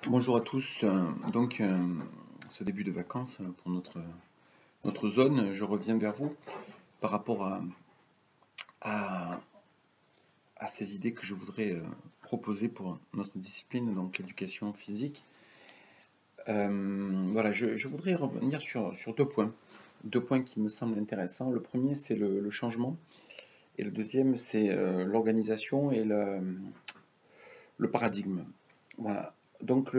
Bonjour à tous. Ce début de vacances pour notre zone, je reviens vers vous par rapport à, à ces idées que je voudrais proposer pour notre discipline, donc l'éducation physique. Voilà, je voudrais revenir sur deux points qui me semblent intéressants. Le premier, c'est le changement, et le deuxième, c'est l'organisation et le paradigme. Voilà. Donc,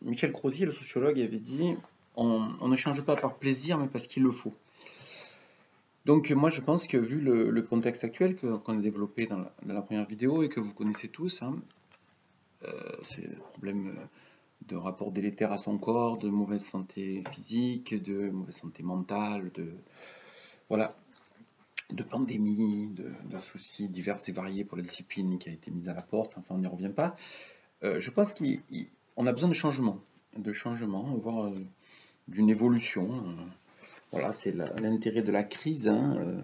Michel Crozier, le sociologue, avait dit on ne change pas par plaisir, mais parce qu'il le faut. Donc, moi, je pense que vu le contexte actuel qu'on a développé dans la première vidéo et que vous connaissez tous, hein, c'est le problème de rapport délétère à son corps, de mauvaise santé physique, de mauvaise santé mentale, voilà, de pandémie, de soucis divers et variés pour la discipline qui a été mise à la porte. Enfin, on n'y revient pas. Je pense qu'on a besoin de changement, voire d'une évolution. Voilà, c'est l'intérêt de la crise, hein.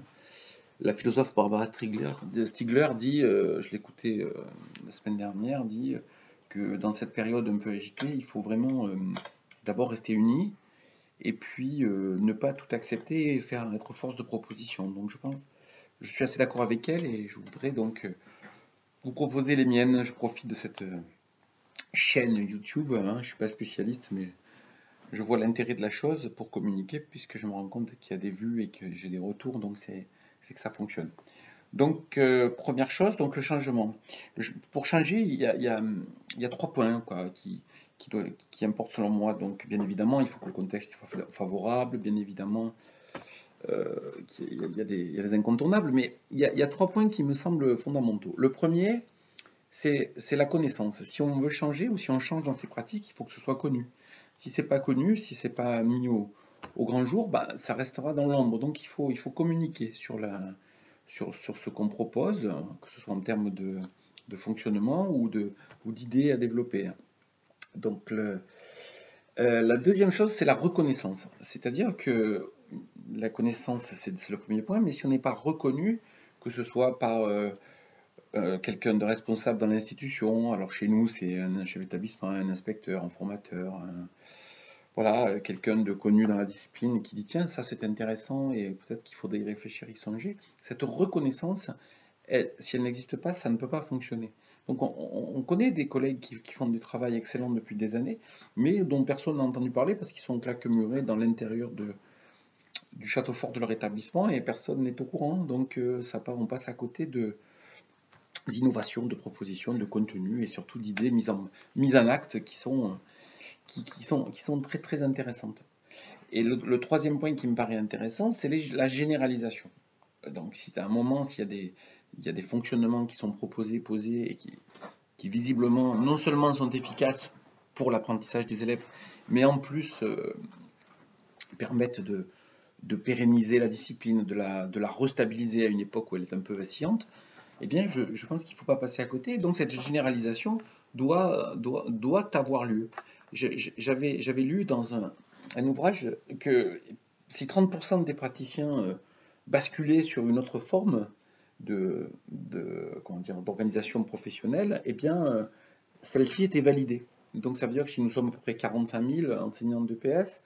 La philosophe Barbara Stigler dit, je l'écoutais la semaine dernière, dit que dans cette période un peu agitée, il faut vraiment d'abord rester unis et puis ne pas tout accepter et être force de proposition. Donc je suis assez d'accord avec elle et je voudrais donc vous proposer les miennes. Je profite de cette chaîne YouTube, hein, je ne suis pas spécialiste, mais je vois l'intérêt de la chose pour communiquer, puisque je me rends compte qu'il y a des vues et que j'ai des retours, donc c'est que ça fonctionne. Donc, première chose, donc le changement. Pour changer, il y a trois points quoi, qui importent selon moi. Donc, bien évidemment, il faut que le contexte soit favorable, bien évidemment, il y a des incontournables, mais il y a trois points qui me semblent fondamentaux. Le premier, c'est la connaissance. Si on veut changer ou si on change dans ses pratiques, il faut que ce soit connu. Si c'est pas connu, si c'est pas mis au grand jour, bah, ça restera dans l'ombre. Donc il faut communiquer sur ce qu'on propose, que ce soit en termes de fonctionnement ou d'idées à développer. Donc la deuxième chose, c'est la reconnaissance. C'est-à-dire que la connaissance, c'est le premier point, mais si on n'est pas reconnu, que ce soit par quelqu'un de responsable dans l'institution. Alors chez nous, c'est un chef d'établissement, un inspecteur, un formateur, voilà, quelqu'un de connu dans la discipline qui dit tiens, ça c'est intéressant et peut-être qu'il faudrait y réfléchir, y songer. Cette reconnaissance, si elle n'existe pas, ça ne peut pas fonctionner. Donc on connaît des collègues qui font du travail excellent depuis des années, mais dont personne n'a entendu parler parce qu'ils sont claquemurés dans l'intérieur du château fort de leur établissement et personne n'est au courant. Donc on passe à côté d'innovation, de propositions, de contenu et surtout d'idées mises en acte qui sont très très intéressantes. Et le troisième point qui me paraît intéressant, c'est la généralisation. Donc si à un moment, il y a des fonctionnements qui sont proposés, posés et qui visiblement non seulement sont efficaces pour l'apprentissage des élèves, mais en plus permettent de pérenniser la discipline, de la restabiliser à une époque où elle est un peu vacillante, eh bien, je pense qu'il ne faut pas passer à côté. Donc, cette généralisation doit avoir lieu. J'avais lu dans un ouvrage que si 30% des praticiens basculaient sur une autre forme comment dire, d'organisation professionnelle, eh bien, celle-ci était validée. Donc, ça veut dire que si nous sommes à peu près 45 000 enseignants de PS,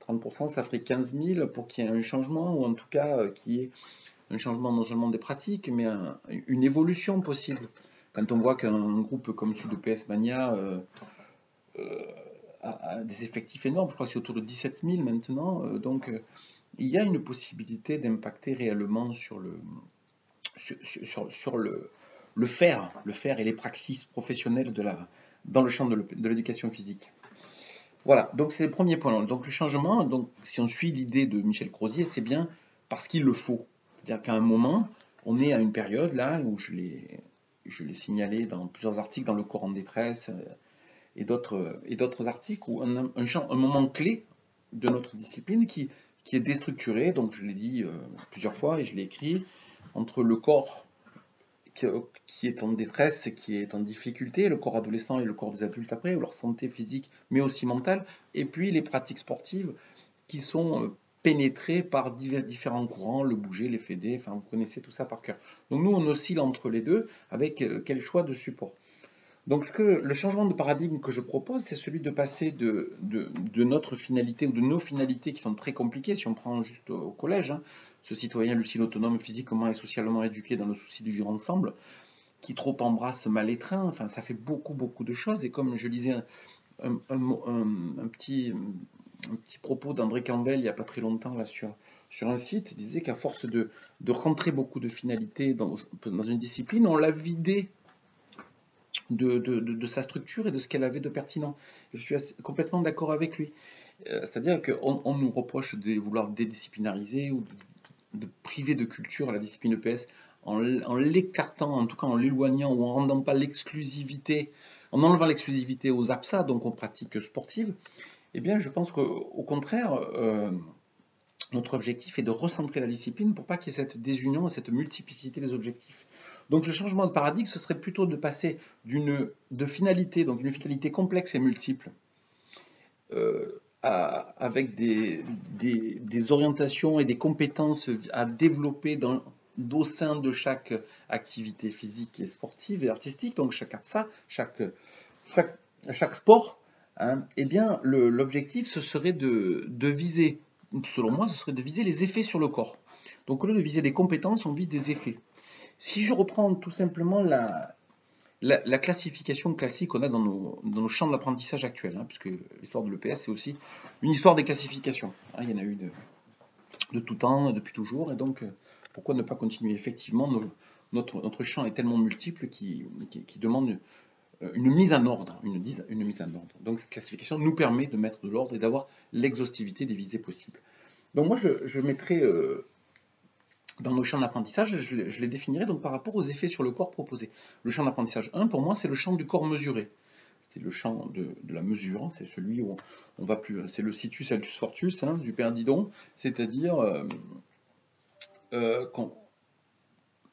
30%, ça ferait 15 000 pour qu'il y ait un changement, ou en tout cas qu'il y ait un changement non seulement des pratiques, mais une évolution possible. Quand on voit qu'un groupe comme celui de PS Mania a des effectifs énormes, je crois que c'est autour de 17 000 maintenant, il y a une possibilité d'impacter réellement sur le faire et les praxis professionnelles dans le champ de l'éducation physique. Voilà, donc c'est le premier point. Donc le changement, donc si on suit l'idée de Michel Crozier, c'est bien parce qu'il le faut. C'est-à-dire qu'à un moment, on est à une période là où je l'ai signalé dans plusieurs articles dans le Coran des Presses et d'autres articles où un moment clé de notre discipline qui est déstructuré. Donc je l'ai dit plusieurs fois et je l'ai écrit entre le corps qui est en détresse, qui est en difficulté, le corps adolescent et le corps des adultes après, ou leur santé physique, mais aussi mentale, et puis les pratiques sportives qui sont pénétrées par différents courants, le bouger, les fédés, enfin vous connaissez tout ça par cœur. Donc nous on oscille entre les deux avec quel choix de support. Donc le changement de paradigme que je propose, c'est celui de passer de notre finalité ou de nos finalités qui sont très compliquées, si on prend juste au collège, hein, ce citoyen lucide, autonome, physiquement et socialement éduqué dans le souci du vivre ensemble, qui trop embrasse mal étreint, enfin ça fait beaucoup de choses, et comme je lisais un petit propos d'André Campbell il n'y a pas très longtemps là, sur un site, il disait qu'à force de rentrer beaucoup de finalités dans une discipline, on l'a vidé de sa structure et de ce qu'elle avait de pertinent. Je suis complètement d'accord avec lui. C'est-à-dire qu'on nous reproche de vouloir dédisciplinariser ou de priver de culture la discipline EPS en l'écartant, en tout cas en l'éloignant ou en rendant pas l'exclusivité, en enlevant l'exclusivité aux APSA, donc aux pratiques sportives. Eh bien, je pense qu'au contraire, notre objectif est de recentrer la discipline pour pas qu'il y ait cette désunion, cette multiplicité des objectifs. Donc le changement de paradigme, ce serait plutôt de passer de finalité, donc une finalité complexe et multiple, avec des orientations et des compétences à développer au sein de chaque activité physique et sportive et artistique, donc chaque APSA, chaque sport, hein, eh bien l'objectif ce serait de viser, selon moi, ce serait de viser les effets sur le corps. Donc au lieu de viser des compétences, on vise des effets. Si je reprends tout simplement la classification classique qu'on a dans nos champs d'apprentissage actuels, hein, puisque l'histoire de l'EPS c'est aussi une histoire des classifications. Hein, il y en a eu de tout temps, depuis toujours, et donc pourquoi ne pas continuer? Effectivement, notre champ est tellement multiple qui demande une mise en ordre, une mise en ordre. Donc cette classification nous permet de mettre de l'ordre et d'avoir l'exhaustivité des visées possibles. Donc moi je mettrais dans nos champs d'apprentissage, je les définirais donc par rapport aux effets sur le corps proposés. Le champ d'apprentissage 1, pour moi, c'est le champ du corps mesuré. C'est le champ de la mesure, c'est celui où on va plus, c'est le situs altus fortus, hein, du père Didon, c'est-à-dire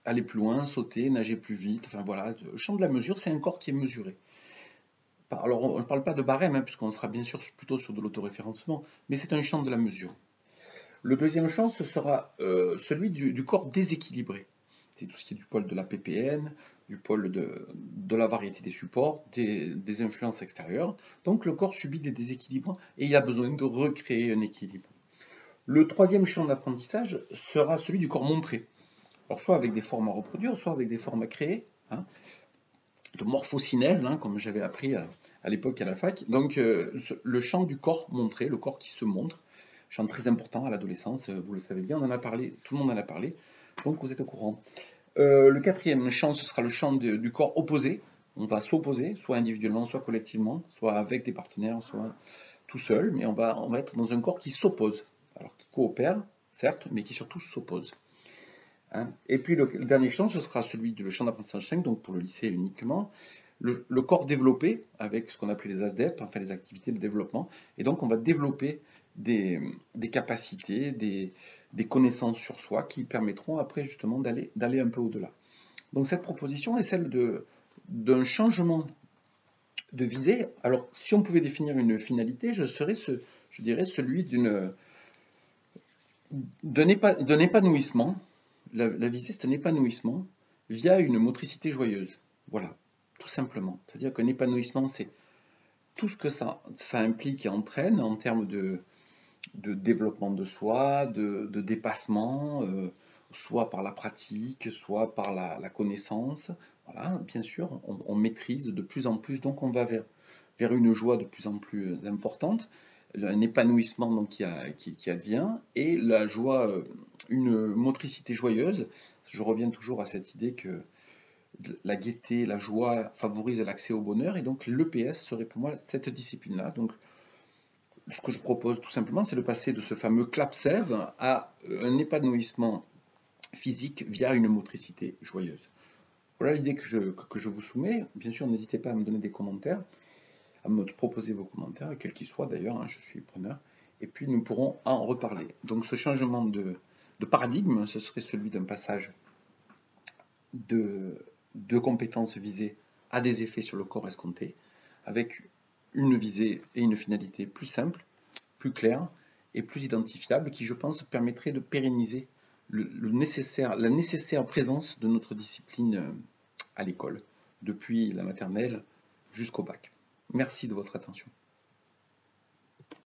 aller plus loin, sauter, nager plus vite, enfin voilà, le champ de la mesure, c'est un corps qui est mesuré. Alors on ne parle pas de barème, hein, puisqu'on sera bien sûr plutôt sur de l'autoréférencement, mais c'est un champ de la mesure. Le deuxième champ, ce sera celui du corps déséquilibré. C'est tout ce qui est du pôle de la PPN, du pôle de la variété des supports, des influences extérieures. Donc le corps subit des déséquilibres et il a besoin de recréer un équilibre. Le troisième champ d'apprentissage sera celui du corps montré. Alors soit avec des formes à reproduire, soit avec des formes à créer, hein, de morphocynèse, hein, comme j'avais appris à l'époque à la fac. Donc le champ du corps montré, le corps qui se montre, champ très important à l'adolescence, vous le savez bien, on en a parlé, tout le monde en a parlé, donc vous êtes au courant. Le quatrième champ, ce sera le champ du corps opposé. On va s'opposer, soit individuellement, soit collectivement, soit avec des partenaires, soit tout seul, mais on va être dans un corps qui s'oppose. Alors qui coopère, certes, mais qui surtout s'oppose. Hein. Et puis le dernier champ, ce sera celui du champ d'apprentissage 5, donc pour le lycée uniquement, le corps développé avec ce qu'on appelle les ASDEP, enfin les activités de développement. Et donc on va développer des capacités, des connaissances sur soi qui permettront après justement d'aller un peu au-delà. Donc cette proposition est celle d'un changement de visée. Alors si on pouvait définir une finalité, je dirais celui d'un épanouissement. La visée, c'est un épanouissement via une motricité joyeuse. Voilà, tout simplement. C'est-à-dire qu'un épanouissement, c'est tout ce que ça implique et entraîne en termes de développement de soi, de dépassement, soit par la pratique, soit par la connaissance. Voilà, bien sûr, on maîtrise de plus en plus, donc on va vers une joie de plus en plus importante, un épanouissement donc, qui advient, et la joie, une motricité joyeuse. Je reviens toujours à cette idée que la gaieté, la joie favorise l'accès au bonheur, et donc l'EPS serait pour moi cette discipline-là. Donc ce que je propose tout simplement, c'est de passer de ce fameux clap-sève à un épanouissement physique via une motricité joyeuse. Voilà l'idée que je vous soumets. Bien sûr, n'hésitez pas à me donner des commentaires, à me proposer vos commentaires, quels qu'ils soient d'ailleurs, hein, je suis preneur, et puis nous pourrons en reparler. Donc ce changement de paradigme, ce serait celui d'un passage de compétences visées à des effets sur le corps escomptés, avec une visée et une finalité plus simple, plus claire et plus identifiable, qui je pense permettrait de pérenniser la nécessaire présence de notre discipline à l'école, depuis la maternelle jusqu'au bac. Merci de votre attention.